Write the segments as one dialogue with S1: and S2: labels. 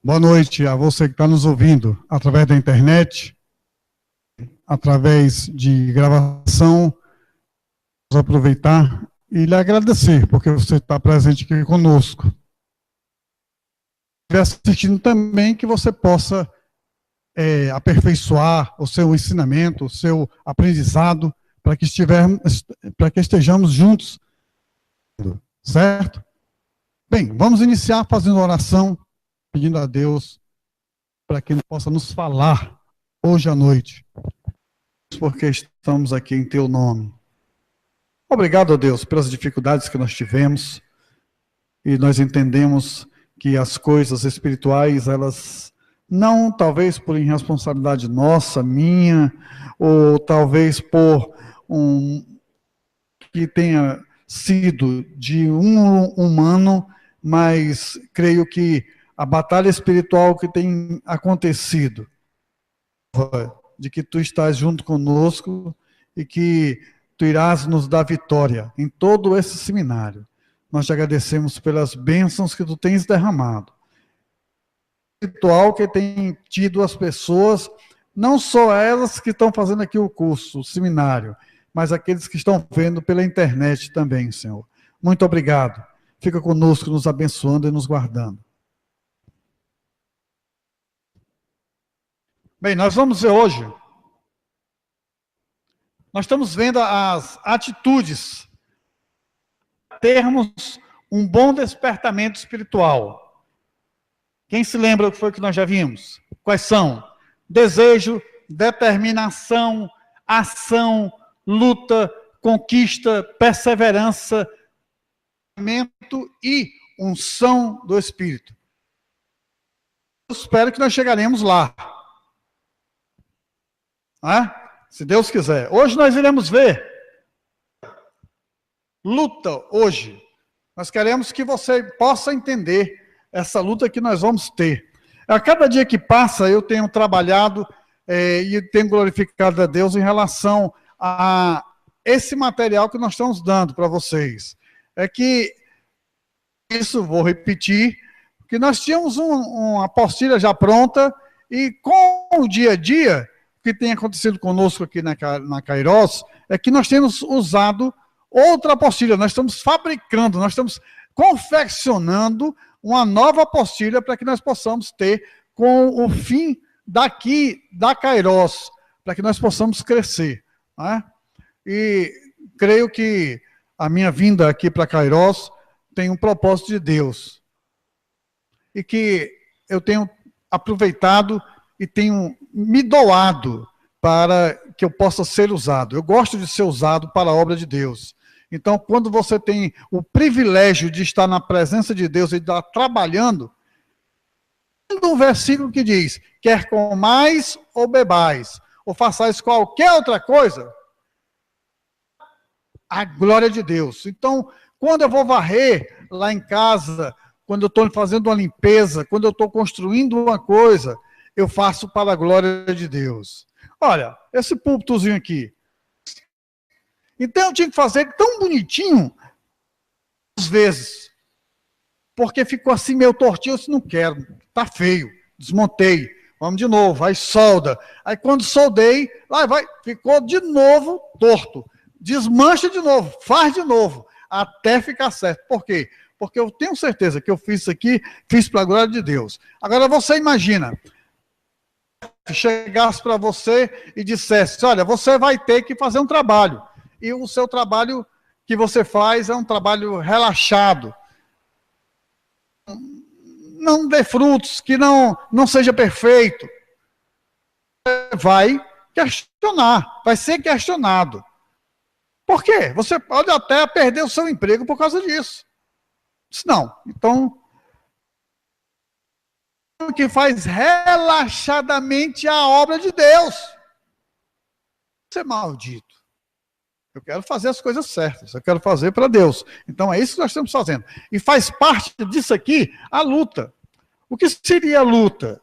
S1: Boa noite a você que está nos ouvindo através da internet, através de gravação. Vamos aproveitar e lhe agradecer, porque você está presente aqui conosco. E assistindo também que você possa aperfeiçoar o seu ensinamento, o seu aprendizado, para que estejamos juntos, certo? Bem, vamos iniciar fazendo uma oração, pedindo a Deus para que Ele possa nos falar hoje à noite, porque estamos aqui em Teu nome. Obrigado a Deus pelas dificuldades que nós tivemos, e nós entendemos que as coisas espirituais, elas não, talvez por irresponsabilidade nossa, minha, ou talvez por que tenha sido de um humano, mas creio que a batalha espiritual que tem acontecido, de que tu estás junto conosco e que tu irás nos dar vitória em todo esse seminário. Nós te agradecemos pelas bênçãos que tu tens derramado. Espiritual que tem tido as pessoas, não só elas que estão fazendo aqui o curso, o seminário, mas aqueles que estão vendo pela internet também, Senhor. Muito obrigado. Fica conosco, nos abençoando e nos guardando. Bem, nós vamos ver hoje, nós estamos vendo as atitudes, termos um bom despertamento espiritual. Quem se lembra o que foi que nós já vimos? Quais são? Desejo, determinação, ação, luta, conquista, perseverança, e unção do Espírito. Eu espero que nós chegaremos lá. Se Deus quiser. Hoje nós iremos ver luta hoje. Nós queremos que você possa entender essa luta que nós vamos ter. A cada dia que passa, eu tenho trabalhado e tenho glorificado a Deus em relação a esse material que nós estamos dando para vocês. É que, isso vou repetir, que nós tínhamos uma apostila já pronta e com o dia a dia, o que tem acontecido conosco aqui na Kairos, é que nós temos usado outra apostila, nós estamos fabricando, nós estamos confeccionando uma nova apostila para que nós possamos ter com o fim daqui da Kairos, para que nós possamos crescer. E creio que a minha vinda aqui para Kairos tem um propósito de Deus. E que eu tenho aproveitado e tenho me doado para que eu possa ser usado. Eu gosto de ser usado para a obra de Deus. Então, quando você tem o privilégio de estar na presença de Deus e estar trabalhando, tem um versículo que diz, quer comais ou bebais, ou façais qualquer outra coisa, a glória de Deus. Então, quando eu vou varrer lá em casa, quando eu estou fazendo uma limpeza, quando eu estou construindo uma coisa, eu faço para a glória de Deus. Olha, esse púlpitozinho aqui. Então eu tinha que fazer tão bonitinho, às vezes, porque ficou assim meio tortinho, eu disse, não quero, tá feio, desmontei, vamos de novo, aí solda. Aí quando soldei, lá vai, ficou de novo torto. Desmancha de novo, faz de novo, até ficar certo. Por quê? Porque eu tenho certeza que eu fiz isso aqui, fiz para a glória de Deus. Agora você imagina, se chegasse para você e dissesse, olha, você vai ter que fazer um trabalho. E o seu trabalho que você faz é um trabalho relaxado. Não dê frutos, que não seja perfeito. Vai questionar, vai ser questionado. Por quê? Você pode até perder o seu emprego por causa disso. Não, então, o que faz relaxadamente a obra de Deus. Isso é maldito. Eu quero fazer as coisas certas, eu quero fazer para Deus. Então é isso que nós estamos fazendo. E faz parte disso aqui a luta. O que seria a luta?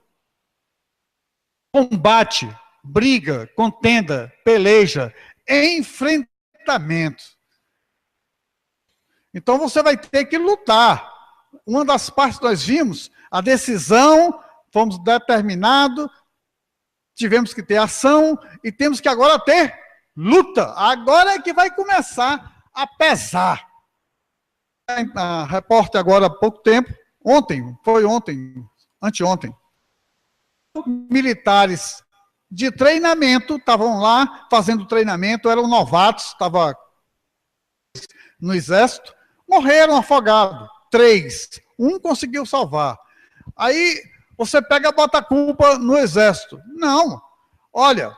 S1: Combate, briga, contenda, peleja, enfrentamento. Então você vai ter que lutar. Uma das partes que nós vimos, a decisão fomos determinados, tivemos que ter ação e temos que agora ter luta. Agora é que vai começar a pesar. A repórter agora há pouco tempo, anteontem, militares de treinamento, estavam lá fazendo treinamento, eram novatos, estavam no exército, morreram afogados, 3, um conseguiu salvar. Aí você pega e bota a culpa no exército. Não, olha,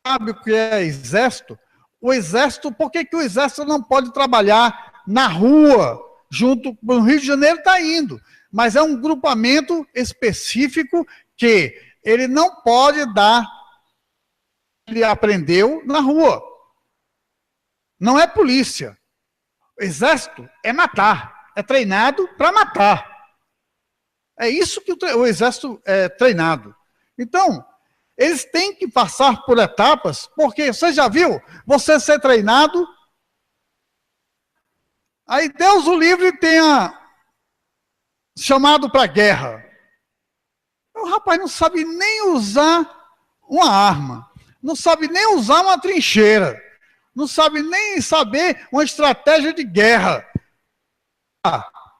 S1: sabe o que é exército? O exército, por que o exército não pode trabalhar na rua, junto com o Rio de Janeiro está indo, mas é um grupamento específico que ele não pode dar, ele aprendeu na rua. Não é polícia. O exército é matar, é treinado para matar. É isso que o exército é treinado. Então, eles têm que passar por etapas, porque você já viu você ser treinado, aí Deus o livre tenha chamado para a guerra. O rapaz não sabe nem usar uma arma, não sabe nem usar uma trincheira, não sabe nem saber uma estratégia de guerra.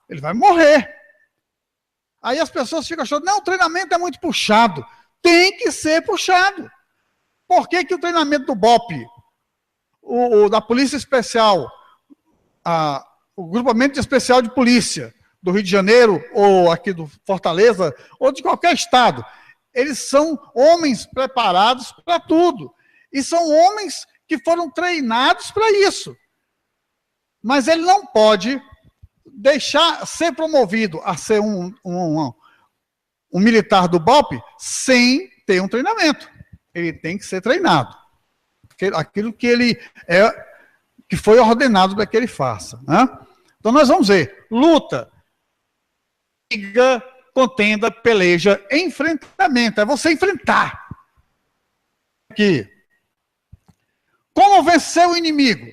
S1: Ele vai morrer. Aí as pessoas ficam achando, não, o treinamento é muito puxado. Tem que ser puxado. Por que o treinamento do BOP, da Polícia Especial, o Grupamento Especial de Polícia do Rio de Janeiro, ou aqui do Fortaleza, ou de qualquer estado, eles são homens preparados para tudo. E são homens que foram treinados para isso. Mas ele não pode deixar ser promovido a ser um militar do BOP sem ter um treinamento. Ele tem que ser treinado. Aquilo que ele que foi ordenado para que ele faça. Né? Então nós vamos ver. Luta, briga, contenda, peleja, enfrentamento. É você enfrentar. Aqui. Como vencer o inimigo?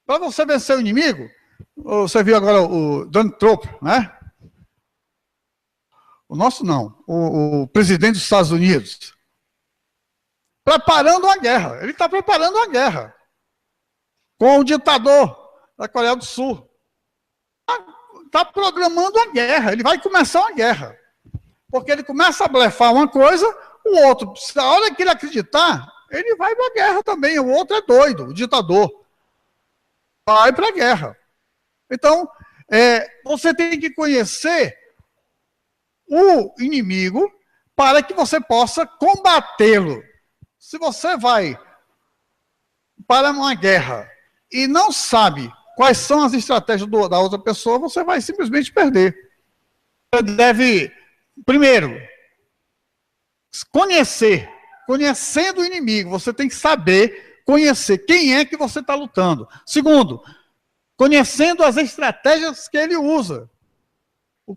S1: Para você vencer o inimigo, você viu agora o Donald Trump, né? O nosso não, o presidente dos Estados Unidos. Preparando uma guerra. Ele está preparando uma guerra. Com o ditador da Coreia do Sul. Está programando uma guerra. Ele vai começar uma guerra. Porque ele começa a blefar uma coisa, o outro, na hora que ele acreditar, ele vai para a guerra também. O outro é doido, o ditador. Vai para a guerra. Então, você tem que conhecer o inimigo para que você possa combatê-lo. Se você vai para uma guerra e não sabe quais são as estratégias da outra pessoa, você vai simplesmente perder. Você deve, primeiro, conhecendo o inimigo, você tem que saber conhecer quem é que você está lutando. Segundo, conhecendo as estratégias que ele usa.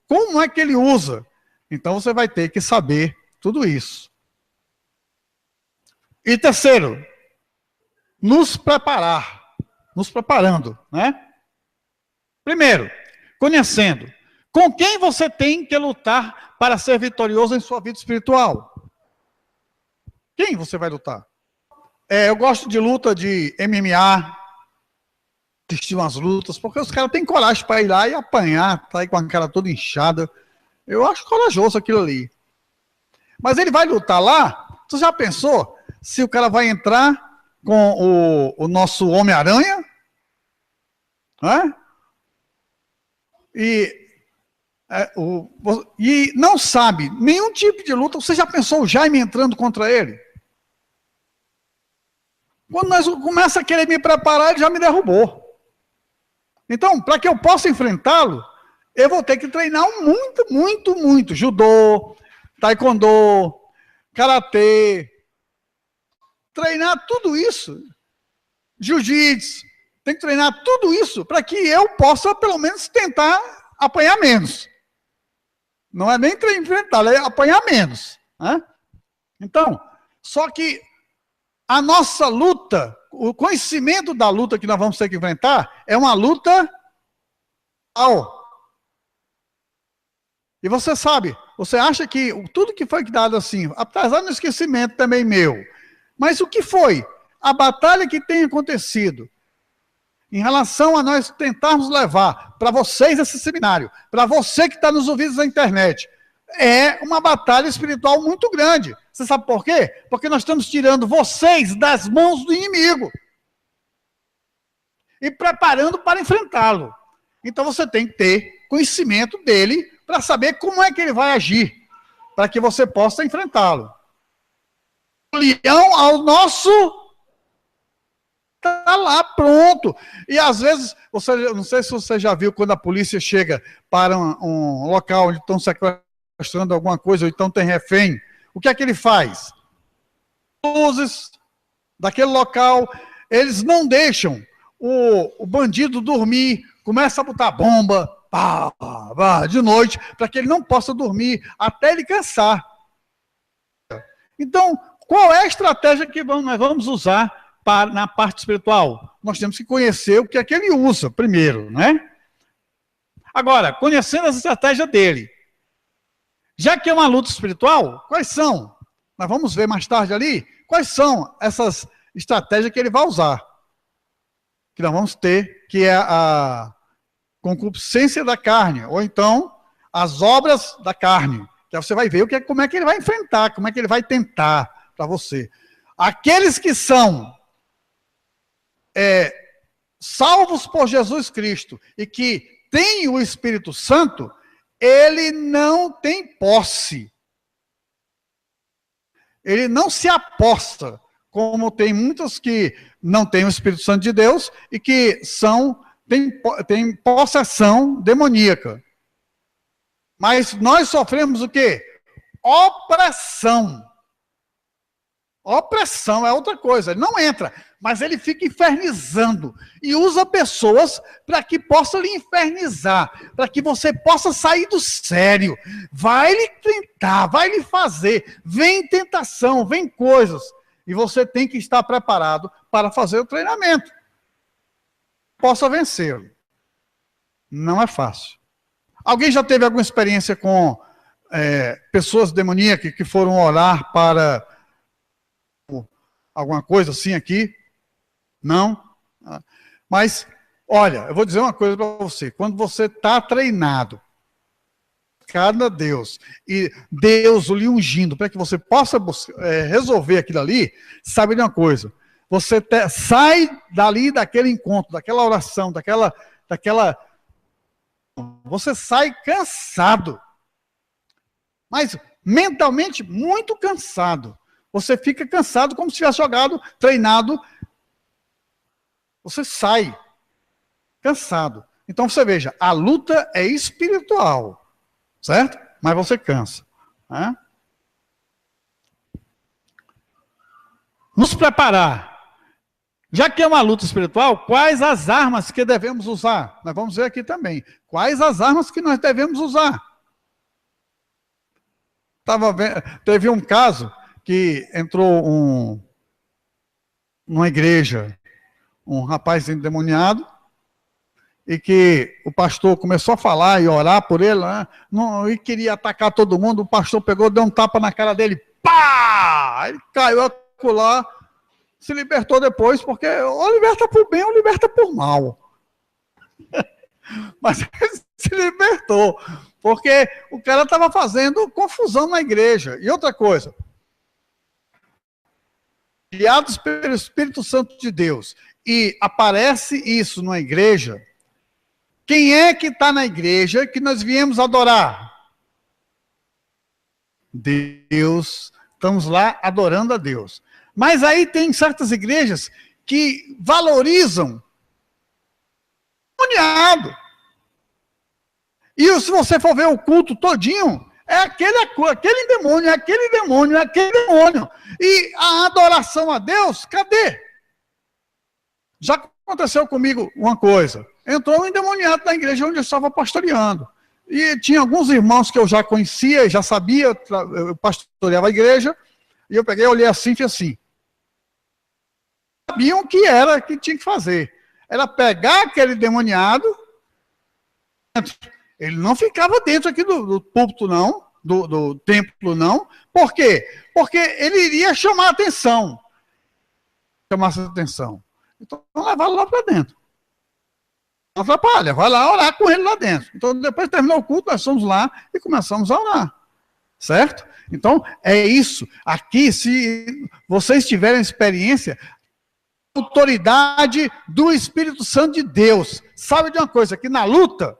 S1: Como é que ele usa? Então você vai ter que saber tudo isso. E terceiro, nos preparando, né? Primeiro, conhecendo com quem você tem que lutar para ser vitorioso em sua vida espiritual. Quem você vai lutar? Eu gosto de luta de MMA, assistir umas lutas, porque os caras têm coragem para ir lá e apanhar, tá aí com a cara toda inchada. Eu acho corajoso aquilo ali. Mas ele vai lutar lá, você já pensou se o cara vai entrar com o nosso Homem-Aranha? Né? E não sabe nenhum tipo de luta. Você já pensou o Jaime entrando contra ele? Quando nós começamos a querer me preparar, ele já me derrubou. Então, para que eu possa enfrentá-lo, eu vou ter que treinar muito. Judô, taekwondo, karatê. Treinar tudo isso. Jiu-jitsu. Tem que treinar tudo isso para que eu possa, pelo menos, tentar apanhar menos. Não é nem enfrentar, é apanhar menos. Né? Então, só que a nossa luta, o conhecimento da luta que nós vamos ter que enfrentar, é uma luta. E você sabe, Você acha que tudo que foi dado assim, apesar do esquecimento também meu, mas o que foi? A batalha que tem acontecido em relação a nós tentarmos levar para vocês esse seminário, para você que está nos ouvindo na internet, é uma batalha espiritual muito grande. Você sabe por quê? Porque nós estamos tirando vocês das mãos do inimigo e preparando para enfrentá-lo. Então você tem que ter conhecimento dele para saber como é que ele vai agir, para que você possa enfrentá-lo. O leão ao nosso está lá pronto. E às vezes, não sei se você já viu quando a polícia chega para um local onde estão sequestrando alguma coisa, ou então tem refém, o que é que ele faz? Luzes daquele local, eles não deixam o bandido dormir, começa a botar bomba, de noite, para que ele não possa dormir até ele cansar. Então, qual é a estratégia que nós vamos usar na parte espiritual? Nós temos que conhecer o que é que ele usa primeiro, né? Agora, conhecendo a estratégia dele, já que é uma luta espiritual, quais são? Nós vamos ver mais tarde ali, quais são essas estratégias que ele vai usar. Que nós vamos ter, que é a concupiscência da carne, ou então as obras da carne. Que aí você vai ver como é que ele vai enfrentar, como é que ele vai tentar para você. Aqueles que são salvos por Jesus Cristo e que têm o Espírito Santo, ele não tem posse. Ele não se aposta, como tem muitos que não têm o Espírito Santo de Deus e que têm possessão demoníaca. Mas nós sofremos o quê? Opressão. Opressão é outra coisa. Ele não entra, mas ele fica infernizando. E usa pessoas para que possa lhe infernizar, para que você possa sair do sério. Vai lhe tentar, vai lhe fazer. Vem tentação, vem coisas. E você tem que estar preparado para fazer o treinamento. Possa vencê-lo. Não é fácil. Alguém já teve alguma experiência com pessoas demoníacas que foram orar para alguma coisa assim aqui? Não? Mas, olha, eu vou dizer uma coisa para você. Quando você está treinado, cada Deus, e Deus lhe ungindo, para que você possa resolver aquilo ali, sabe de uma coisa? Você sai dali daquele encontro, daquela oração, você sai cansado. Mas mentalmente muito cansado. Você fica cansado como se tivesse jogado, treinado. Você sai cansado. Então você veja, a luta é espiritual, certo? Mas você cansa. Né? Nos preparar. Já que é uma luta espiritual, quais as armas que devemos usar? Nós vamos ver aqui também. Quais as armas que nós devemos usar? Teve um caso que entrou numa igreja, um rapaz endemoniado, e que o pastor começou a falar e orar por ele, né? E queria atacar todo mundo. O pastor pegou, deu um tapa na cara dele, pá! Ele caiu acolá, se libertou depois, porque ou liberta por bem ou liberta por mal. Mas ele se libertou, porque o cara estava fazendo confusão na igreja. E outra coisa, guiados pelo Espírito Santo de Deus, e aparece isso na igreja, quem é que está na igreja que nós viemos adorar? Deus. Estamos lá adorando a Deus. Mas aí tem certas igrejas que valorizam o endemoniado. E se você for ver o culto todinho, é aquele demônio. E a adoração a Deus, cadê? Já aconteceu comigo uma coisa. Entrou um endemoniado na igreja onde eu estava pastoreando. E tinha alguns irmãos que eu já conhecia, já sabia, eu pastoreava a igreja, e eu peguei, olhei assim e fiz assim. Sabiam o que era que tinha que fazer. Era pegar aquele demoniado, ele não ficava dentro aqui do púlpito, não. do templo, não. Por quê? Porque ele iria chamar a atenção. Chamasse a atenção. Então, levá-lo lá para dentro. Não atrapalha, vai lá orar com ele lá dentro. Então, depois de terminar o culto, nós fomos lá e começamos a orar. Certo? Então, é isso. Aqui, se vocês tiverem experiência, autoridade do Espírito Santo de Deus. Sabe de uma coisa? Que na luta,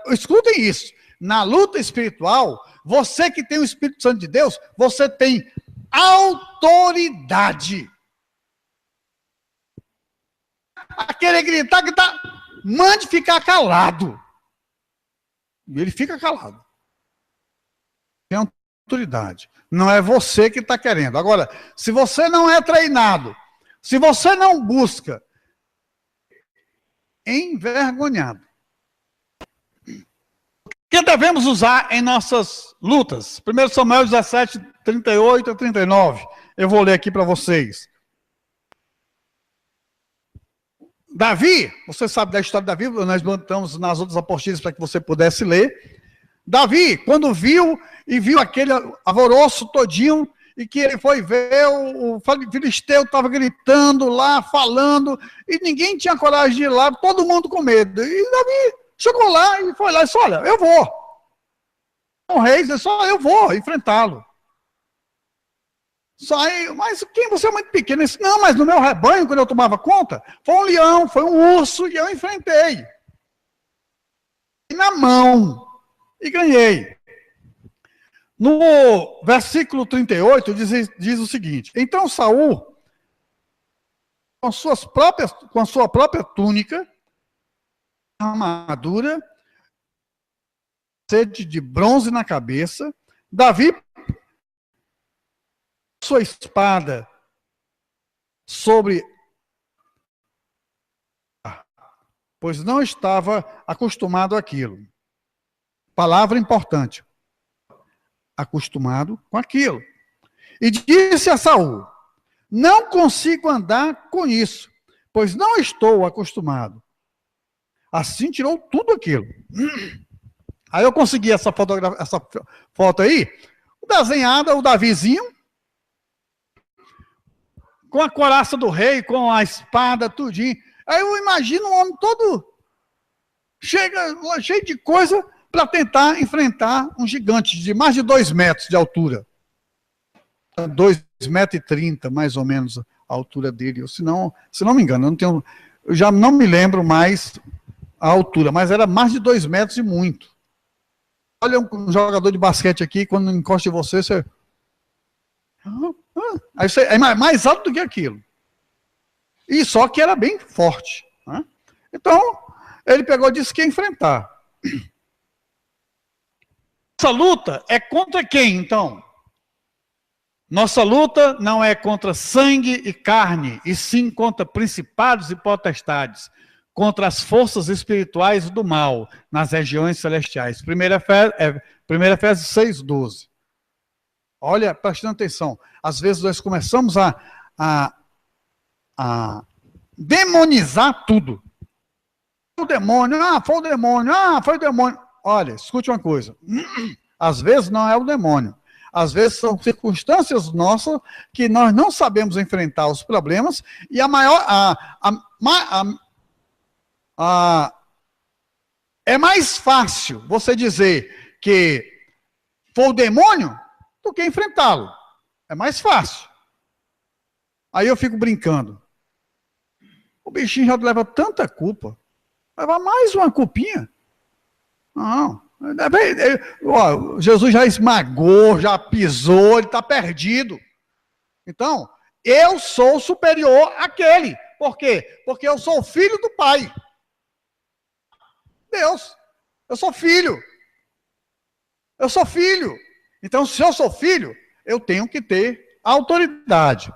S1: escutem isso, na luta espiritual, você que tem o Espírito Santo de Deus, você tem autoridade. A querer gritar, mande ficar calado. E ele fica calado. Tem autoridade. Não é você que está querendo. Agora, se você não é treinado, se você não busca, envergonhado. O que devemos usar em nossas lutas? 1 Samuel 17, 38 a 39. Eu vou ler aqui para vocês. Davi, você sabe da história de Davi, nós botamos nas outras apostilas para que você pudesse ler. Davi, quando viu aquele alvoroço todinho, e que ele foi ver, o filisteu estava gritando lá, falando, e ninguém tinha coragem de ir lá, todo mundo com medo. E Davi chegou lá e foi lá e disse, olha, eu vou. O rei disse, eu vou enfrentá-lo. Mas quem você é muito pequeno? Ele disse, não, mas no meu rebanho, quando eu tomava conta, foi um leão, foi um urso, e eu enfrentei. E na mão, e ganhei. No versículo 38, diz o seguinte, então Saul, com a sua própria túnica, armadura, sede de bronze na cabeça, Davi, sua espada sobre, pois não estava acostumado àquilo. Palavra importante. Acostumado com aquilo. E disse a Saul, não consigo andar com isso, pois não estou acostumado. Assim tirou tudo aquilo. Aí eu consegui essa foto aí, desenhada, o Davizinho, com a coraça do rei, com a espada, tudinho. Aí eu imagino um homem todo cheio de coisa para tentar enfrentar um gigante de mais de 2 metros de altura. 2,30 metros, mais ou menos, a altura dele. Se não me engano, eu já não me lembro mais a altura, mas era mais de 2 metros e muito. Olha um jogador de basquete aqui, quando encosta em você, você... Aí você é mais alto do que aquilo. E só que era bem forte. Né? Então, ele pegou e disse que ia enfrentar. Nossa luta é contra quem, então? Nossa luta não é contra sangue e carne, e sim contra principados e potestades, contra as forças espirituais do mal nas regiões celestiais. 1 Efésios 6:12. Olha, prestando atenção, às vezes nós começamos a demonizar tudo. O demônio, foi o demônio, foi o demônio. Olha, escute uma coisa, às vezes não é o demônio, às vezes são circunstâncias nossas que nós não sabemos enfrentar os problemas, e é mais fácil você dizer que foi o demônio do que enfrentá-lo. É mais fácil. Aí eu fico brincando. O bichinho já leva tanta culpa. Leva mais uma culpinha. Não. Jesus já esmagou, já pisou, ele está perdido. Então, eu sou superior àquele. Por quê? Porque eu sou filho do Pai. Deus. Eu sou filho. Eu sou filho. Então, se eu sou filho, eu tenho que ter autoridade.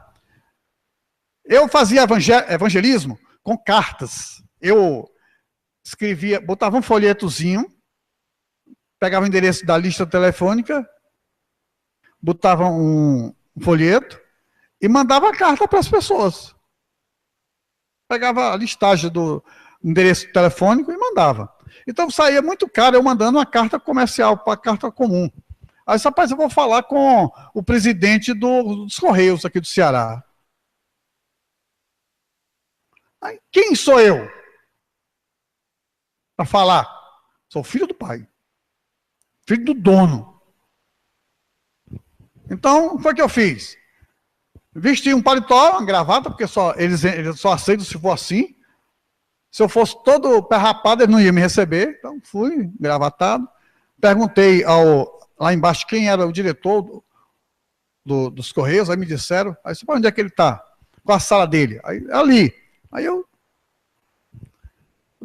S1: Eu fazia evangelismo com cartas. Eu escrevia, botava um folhetozinho, pegava o endereço da lista telefônica, botava um folheto e mandava a carta para as pessoas. Pegava a listagem do endereço telefônico e mandava. Então saía muito caro eu mandando uma carta comercial para carta comum. Aí, rapaz, eu vou falar com o presidente dos Correios aqui do Ceará. Aí, quem sou eu para falar? Sou filho do pai, filho do dono. Então, foi o que eu fiz. Vesti um paletó, uma gravata, porque eles só aceitam se for assim. Se eu fosse todo pé rapado, eles não iam me receber. Então, fui gravatado. Perguntei lá embaixo quem era o diretor dos Correios, aí me disseram. Aí, onde é que ele está? Qual a sala dele? Aí, ali. Aí eu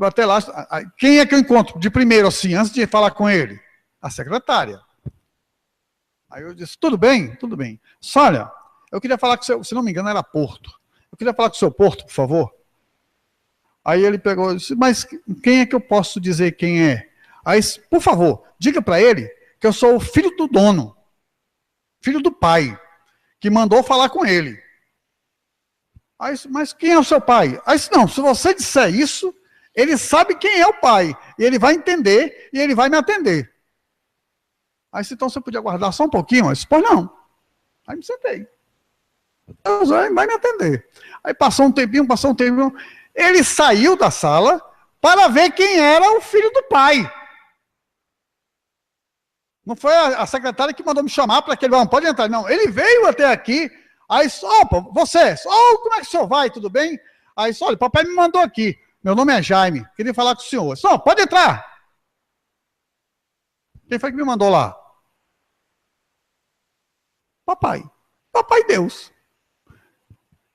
S1: até lá. Aí, quem é que eu encontro de primeiro, assim, antes de falar com ele? A secretária. Aí eu disse, tudo bem? Tudo bem. Só, olha, eu queria falar com o seu, se não me engano, era Porto. Eu queria falar com o seu Porto, por favor. Aí ele pegou e disse, mas quem é que eu posso dizer quem é? Aí, por favor, diga para ele que eu sou o filho do dono, filho do pai, que mandou falar com ele. Aí, mas quem é o seu pai? Aí, não, se você disser isso, ele sabe quem é o pai, e ele vai entender, e ele vai me atender. Aí, então você podia aguardar só um pouquinho? Eu disse, pois não. Aí me sentei. Deus vai me atender. Aí passou um tempinho, ele saiu da sala para ver quem era o filho do pai. Não foi a secretária que mandou me chamar para que ele não pode entrar, não. Ele veio até aqui, aí, opa, você, como é que o senhor vai, tudo bem? Aí, olha, o papai me mandou aqui, meu nome é Jaime, queria falar com o senhor. Só, pode entrar. Quem foi que me mandou lá? Papai Deus.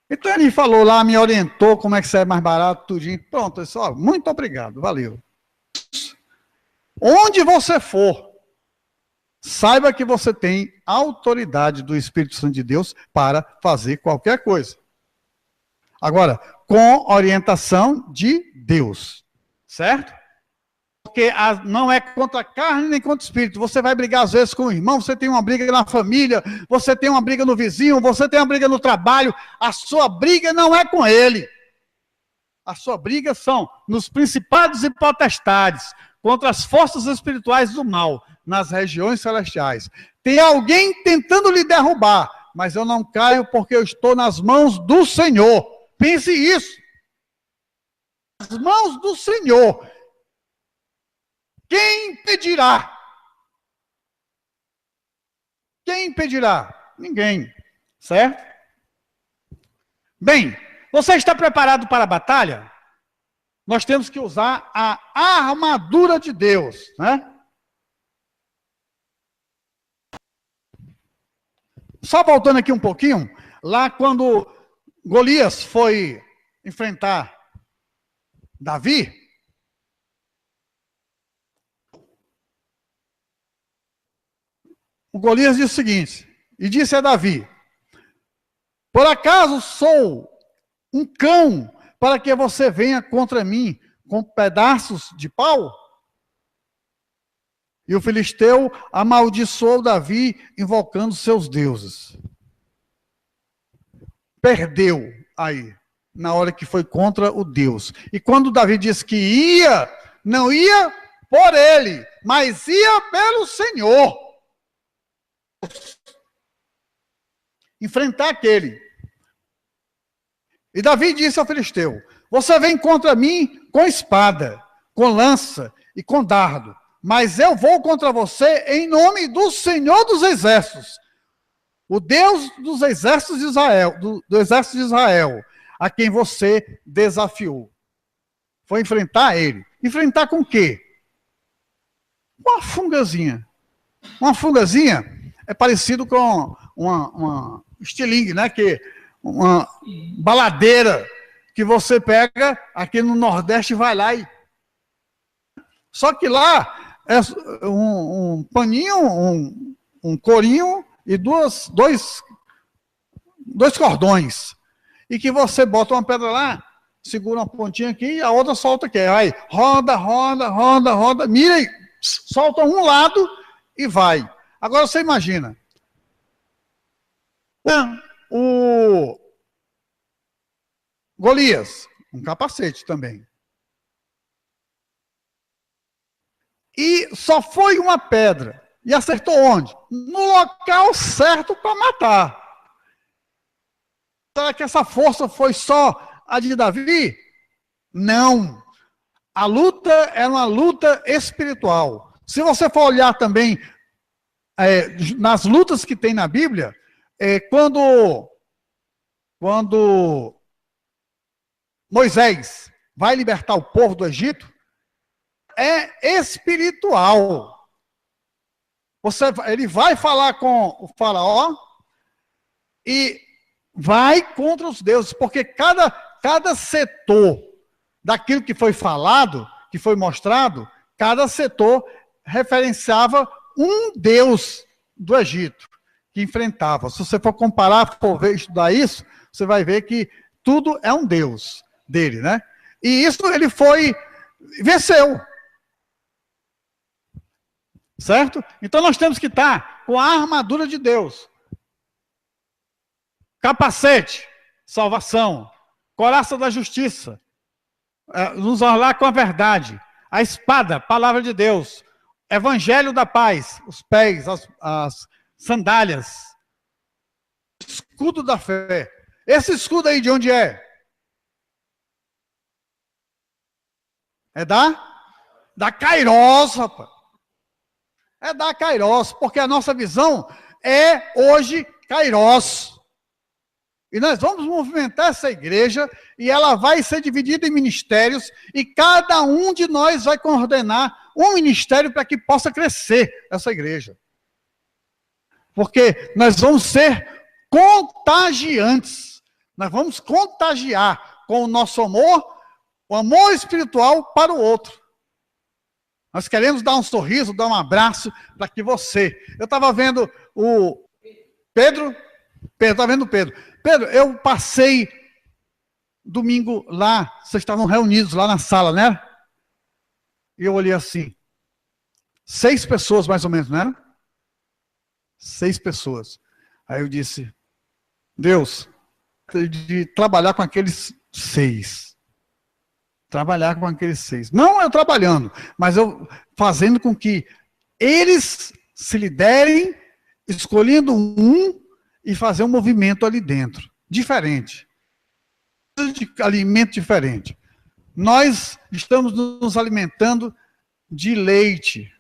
S1: Então ele falou lá, me orientou como é que sai mais barato, tudinho. Pronto, eu disse, muito obrigado, valeu. Onde você for, saiba que você tem autoridade do Espírito Santo de Deus para fazer qualquer coisa. Agora, com orientação de Deus, certo? Porque não é contra a carne nem contra o espírito. Você vai brigar às vezes com o irmão, você tem uma briga na família, você tem uma briga no vizinho, você tem uma briga no trabalho. A sua briga não é com ele. A sua briga são nos principados e potestades, contra as forças espirituais do mal, nas regiões celestiais. Tem alguém tentando lhe derrubar, mas eu não caio porque eu estou nas mãos do Senhor. Pense isso. Nas mãos do Senhor. Quem impedirá? Quem impedirá? Ninguém. Certo? Bem, você está preparado para a batalha? Nós temos que usar a armadura de Deus, né? Só voltando aqui um pouquinho, lá quando Golias foi enfrentar Davi, o Golias disse o seguinte, e disse a Davi, por acaso sou um cão para que você venha contra mim com pedaços de pau? E o filisteu amaldiçoou Davi, invocando seus deuses. Perdeu aí, na hora que foi contra o Deus. E quando Davi disse que ia, não ia por ele, mas ia pelo Senhor. Enfrentar aquele. E Davi disse ao filisteu, você vem contra mim com espada, com lança e com dardo, mas eu vou contra você em nome do Senhor dos Exércitos, o Deus dos exércitos de Israel, do exército de Israel, a quem você desafiou. Foi enfrentar ele. Enfrentar com o quê? Uma fungazinha. Uma fungazinha é parecido com uma estilingue, né? Que uma baladeira que você pega aqui no Nordeste e vai lá e... Só que lá é um paninho, um corinho e dois cordões. E que você bota uma pedra lá, segura uma pontinha aqui e a outra solta aqui. Aí roda, roda, roda, roda, mira e solta um lado e vai. Agora você imagina. O Golias, um capacete também. E só foi uma pedra. E acertou onde? No local certo para matar. Será que essa força foi só a de Davi? Não. A luta é uma luta espiritual. Se você for olhar também nas lutas que tem na Bíblia, quando Moisés vai libertar o povo do Egito, é espiritual. Ele vai falar com o faraó e vai contra os deuses, porque cada setor daquilo que foi falado, que foi mostrado, cada setor referenciava um deus do Egito que enfrentava. Se você for comparar, for ver, estudar isso, você vai ver que tudo é um deus dele, né? E isso ele venceu. Certo? Então nós temos que estar com a armadura de Deus. Capacete, salvação. Coraça da justiça. Nos orlar com a verdade. A espada, palavra de Deus. Evangelho da paz. Os pés, as sandálias. Escudo da fé. Esse escudo aí de onde é? É da Kairos, rapaz. É da Kairos, porque a nossa visão é hoje Kairos. E nós vamos movimentar essa igreja e ela vai ser dividida em ministérios e cada um de nós vai coordenar um ministério para que possa crescer essa igreja. Porque nós vamos ser contagiantes. Nós vamos contagiar com o nosso amor, o amor espiritual para o outro. Nós queremos dar um sorriso, dar um abraço para que você... Eu estava vendo o Pedro, estava vendo o Pedro. Pedro, eu passei domingo lá, vocês estavam reunidos lá na sala, né? E eu olhei assim, 6 pessoas mais ou menos, não era? 6 pessoas. Aí eu disse, Deus, de trabalhar com aqueles 6. Trabalhar com aqueles 6. Não eu trabalhando, mas eu fazendo com que eles se liderem, escolhendo um e fazer um movimento ali dentro. Diferente. De alimento diferente. Nós estamos nos alimentando de leite.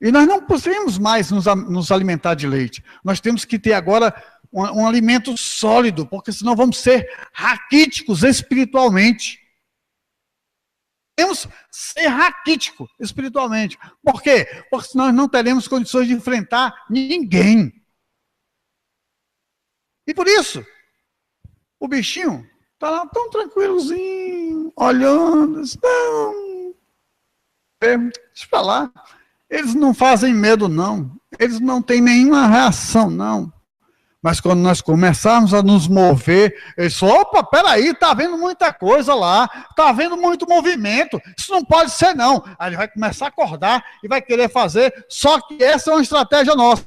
S1: E nós não podemos mais nos alimentar de leite. Nós temos que ter agora um alimento sólido, porque senão vamos ser raquíticos espiritualmente. Temos que ser raquíticos espiritualmente. Por quê? Porque senão nós não teremos condições de enfrentar ninguém. E por isso, o bichinho está lá tão tranquilozinho, olhando, não, deixa eu falar, eles não fazem medo não, eles não têm nenhuma reação não. Mas quando nós começarmos a nos mover, eles falam, opa, peraí, está havendo muita coisa lá, está havendo muito movimento, isso não pode ser não. Aí ele vai começar a acordar e vai querer fazer, só que essa é uma estratégia nossa.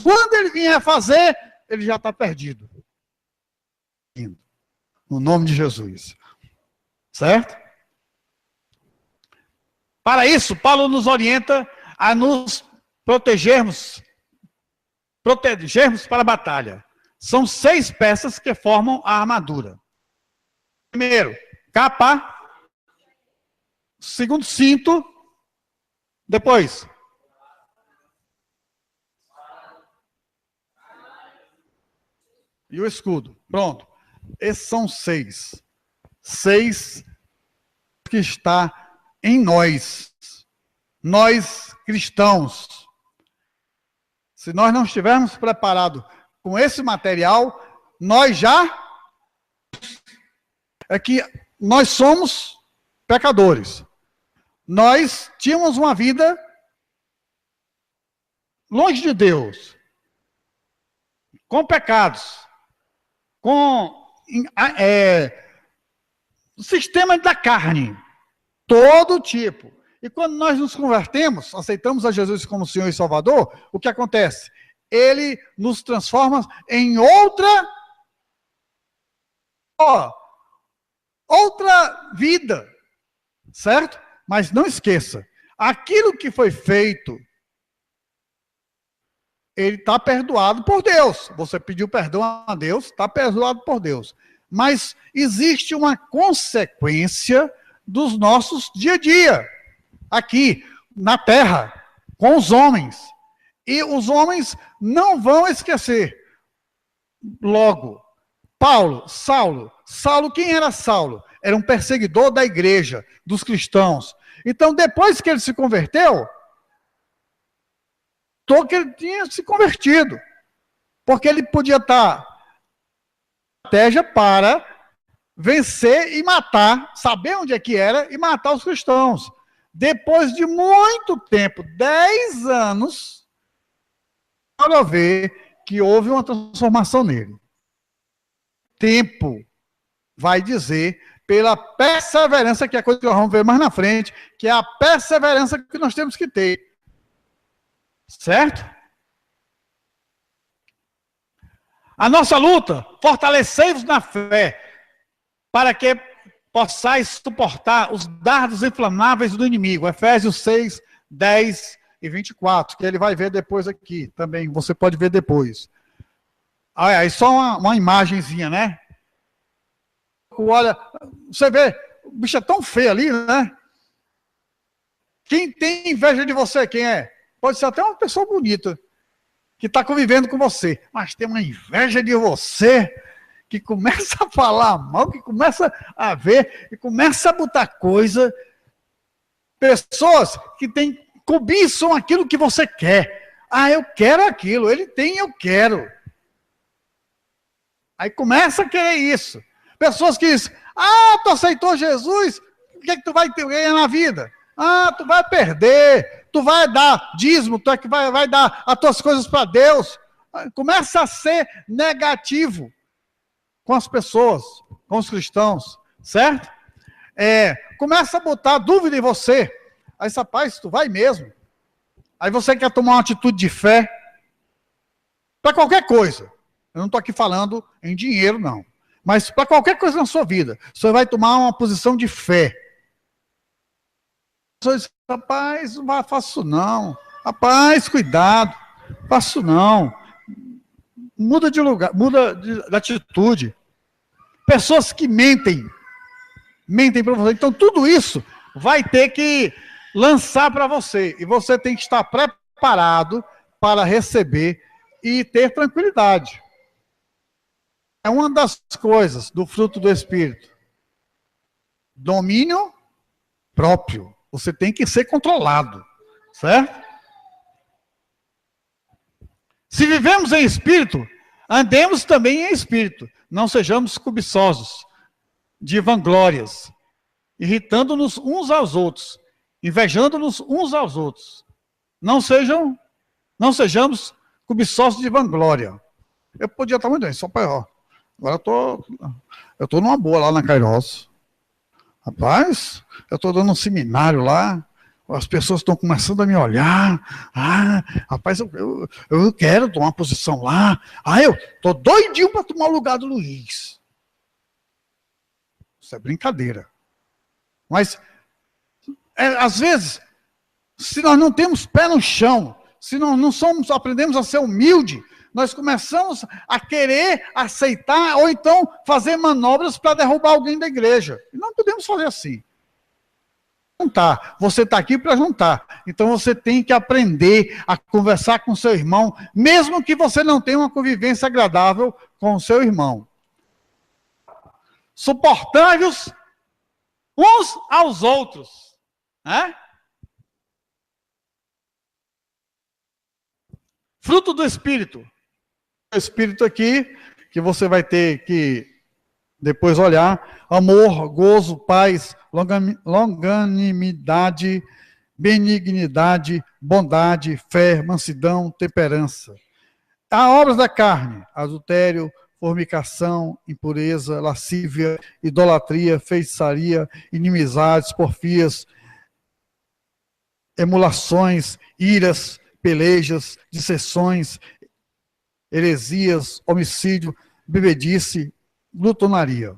S1: Quando ele vier fazer, ele já está perdido. No nome de Jesus. Certo? Para isso, Paulo nos orienta a nos protegermos para a batalha. São 6 peças que formam a armadura. Primeiro, capa. Segundo, cinto. Depois, e o escudo. Pronto. Esses são 6. 6 que está em nós. Nós cristãos. Se nós não estivermos preparados com esse material, nós já... É que nós somos pecadores. Nós tínhamos uma vida longe de Deus, com pecados, com sistema da carne, todo tipo. E quando nós nos convertemos, aceitamos a Jesus como Senhor e Salvador, o que acontece? Ele nos transforma em outra vida, certo? Mas não esqueça, aquilo que foi feito, ele está perdoado por Deus. Você pediu perdão a Deus, está perdoado por Deus. Mas existe uma consequência dos nossos dia a dia, aqui, na terra, com os homens. E os homens não vão esquecer. Logo, Saulo, quem era Saulo? Era um perseguidor da igreja, dos cristãos. Então, depois que ele se converteu, que ele tinha se convertido. Porque ele podia estar estratégia para vencer e matar, saber onde é que era e matar os cristãos. Depois de muito tempo, 10 anos, para ver que houve uma transformação nele. Tempo vai dizer, pela perseverança, que é a coisa que nós vamos ver mais na frente, que é a perseverança que nós temos que ter. Certo? A nossa luta, fortalecei-vos na fé, para que possais suportar os dardos inflamáveis do inimigo. Efésios 6, 10 e 24, que ele vai ver depois aqui também, você pode ver depois. Aí só uma imagenzinha, né? Olha, você vê, o bicho é tão feio ali, né? Quem tem inveja de você, quem é? Pode ser até uma pessoa bonita, que está convivendo com você, mas tem uma inveja de você, que começa a falar mal, que começa a ver, e começa a botar coisa. Pessoas que cobiçam aquilo que você quer. Ah, eu quero aquilo, ele tem, eu quero. Aí começa a querer isso. Pessoas que dizem, tu aceitou Jesus, o que é que tu vai ganhar na vida? Tu vai perder, tu vai dar dízimo, tu é que vai dar as tuas coisas para Deus. Começa a ser negativo com as pessoas, com os cristãos, certo? Começa a botar dúvida em você. Aí, rapaz, tu vai mesmo. Aí você quer tomar uma atitude de fé para qualquer coisa. Eu não estou aqui falando em dinheiro, não. Mas para qualquer coisa na sua vida, você vai tomar uma posição de fé. Você diz, rapaz, não faço não. Rapaz, cuidado. Faço não. Muda de lugar, muda de atitude. Pessoas que mentem para você. Então, tudo isso vai ter que lançar para você. E você tem que estar preparado para receber e ter tranquilidade. É uma das coisas do fruto do Espírito. Domínio próprio. Você tem que ser controlado. Certo? Se vivemos em espírito, andemos também em espírito. Não sejamos cobiçosos de vanglórias, irritando-nos uns aos outros, invejando-nos uns aos outros. Não sejamos cobiçosos de vanglória. Eu podia estar muito bem, só para... Agora eu estou numa boa lá na Kairos. Rapaz, eu estou dando um seminário lá, as pessoas estão começando a me olhar. Rapaz, eu quero tomar posição lá. Eu estou doidinho para tomar o lugar do Luiz. Isso é brincadeira. Mas, às vezes, se nós não temos pé no chão, se nós não aprendemos a ser humilde, nós começamos a querer aceitar ou então fazer manobras para derrubar alguém da igreja. E não podemos fazer assim. Juntar. Você está aqui para juntar. Então você tem que aprender a conversar com seu irmão, mesmo que você não tenha uma convivência agradável com o seu irmão. Suportáveis uns aos outros. Né? Fruto do Espírito. O Espírito aqui, que você vai ter que depois olhar: amor, gozo, paz, longanimidade, benignidade, bondade, fé, mansidão, temperança. Há obras da carne: adultério, fornicação, impureza, lascívia, idolatria, feitiçaria, inimizades, porfias, emulações, iras, pelejas, dissensões, heresias, homicídio, bebedice, glutonaria.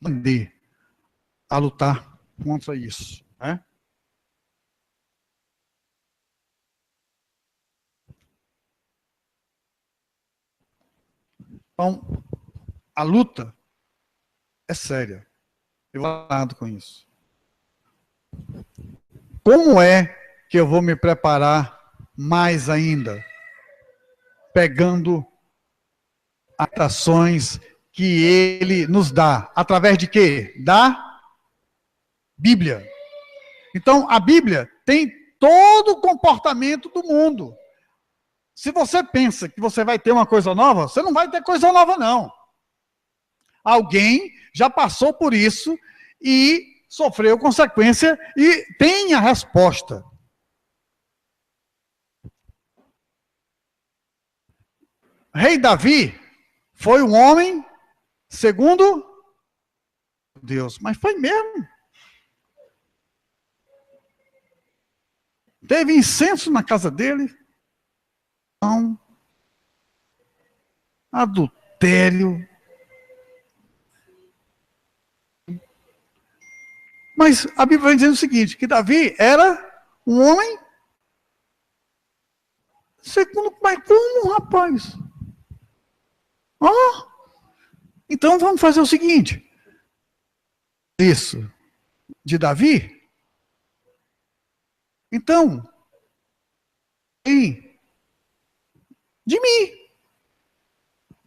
S1: Aprender a lutar contra isso, né? Então, a luta é séria. Eu vou lado com isso. Como é que eu vou me preparar mais ainda? Pegando ações que ele nos dá. Através de quê? Da Bíblia. Então, a Bíblia tem todo o comportamento do mundo. Se você pensa que você vai ter uma coisa nova, você não vai ter coisa nova, não. Alguém já passou por isso e sofreu consequência e tem a resposta. Rei Davi foi um homem segundo Deus, mas foi mesmo. Teve incenso na casa dele, não, adultério. Mas a Bíblia vai dizendo o seguinte, que Davi era um homem segundo, mas como, rapaz? Então vamos fazer o seguinte, isso, de Davi, então, de mim,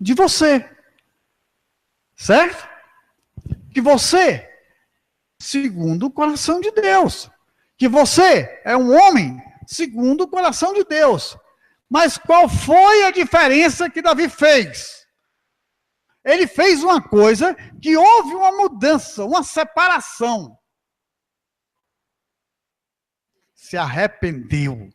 S1: de você, certo? Que você, segundo o coração de Deus, que você é um homem segundo o coração de Deus. Mas qual foi a diferença que Davi fez? Ele fez uma coisa que houve uma mudança, uma separação. Se arrependeu.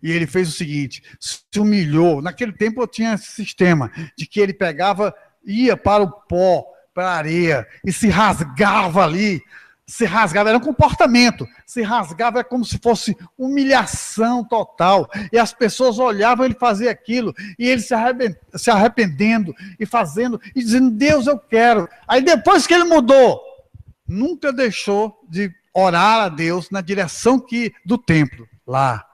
S1: E ele fez o seguinte, se humilhou. Naquele tempo eu tinha esse sistema de que ele pegava, ia para o pó, para a areia, e se rasgava ali. Se rasgava, era um comportamento. Se rasgava é como se fosse humilhação total. E as pessoas olhavam ele fazer aquilo, e ele se arrependendo, e fazendo, e dizendo, Deus, eu quero. Aí depois que ele mudou, nunca deixou de orar a Deus na direção do templo, lá.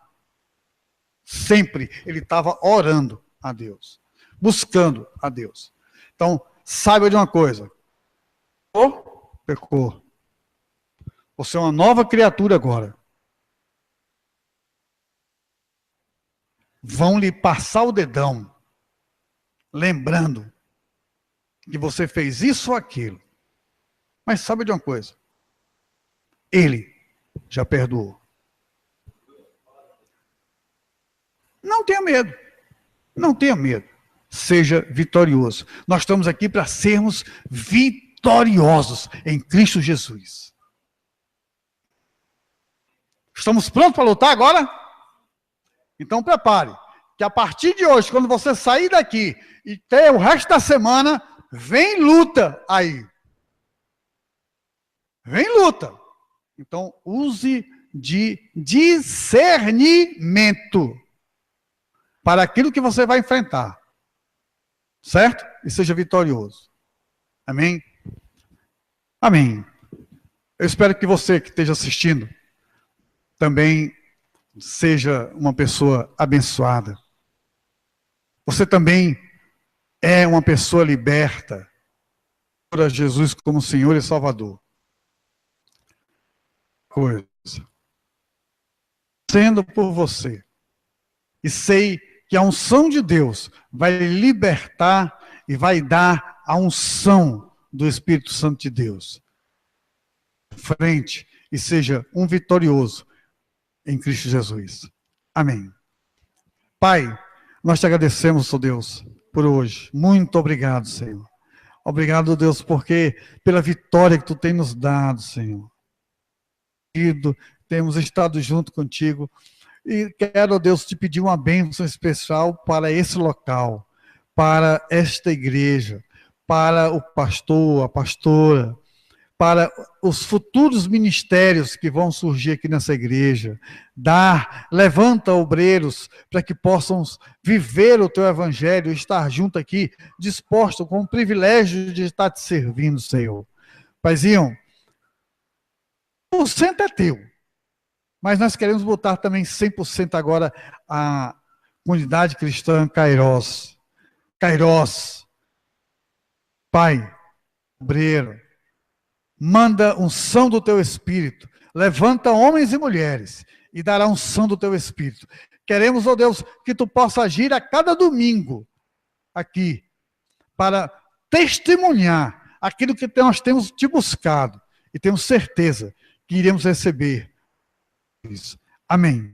S1: Sempre ele estava orando a Deus, buscando a Deus. Então, saiba de uma coisa. Pecou. Você é uma nova criatura agora. Vão lhe passar o dedão, lembrando que você fez isso ou aquilo. Mas sabe de uma coisa? Ele já perdoou. Não tenha medo. Não tenha medo. Seja vitorioso. Nós estamos aqui para sermos vitoriosos em Cristo Jesus. Estamos prontos para lutar agora? Então prepare, que a partir de hoje, quando você sair daqui e ter o resto da semana, vem luta aí. Vem luta. Então use de discernimento para aquilo que você vai enfrentar. Certo? E seja vitorioso. Amém? Amém. Eu espero que você que esteja assistindo também seja uma pessoa abençoada. Você também é uma pessoa liberta por Jesus como Senhor e Salvador. Coisa. Sendo por você. E sei que a unção de Deus vai libertar e vai dar a unção do Espírito Santo de Deus. Frente e seja um vitorioso em Cristo Jesus. Amém. Pai, nós te agradecemos, ó Deus, por hoje. Muito obrigado, Senhor. Obrigado, Deus, porque pela vitória que tu tem nos dado, Senhor. Temos estado junto contigo. E quero, ó Deus, te pedir uma bênção especial para esse local, para esta igreja, para o pastor, a pastora, para os futuros ministérios que vão surgir aqui nessa igreja. Levanta obreiros para que possam viver o teu evangelho, estar junto aqui, disposto com o privilégio de estar te servindo, Senhor. Paizinho, 100% é teu. Mas nós queremos botar também 100% agora a comunidade cristã Kairos. Kairos. Pai, obreiro, manda unção do teu Espírito. Levanta homens e mulheres e dará unção do teu Espírito. Queremos, ó Deus, que tu possa agir a cada domingo aqui para testemunhar aquilo que nós temos te buscado e temos certeza que iremos receber isso. Amém.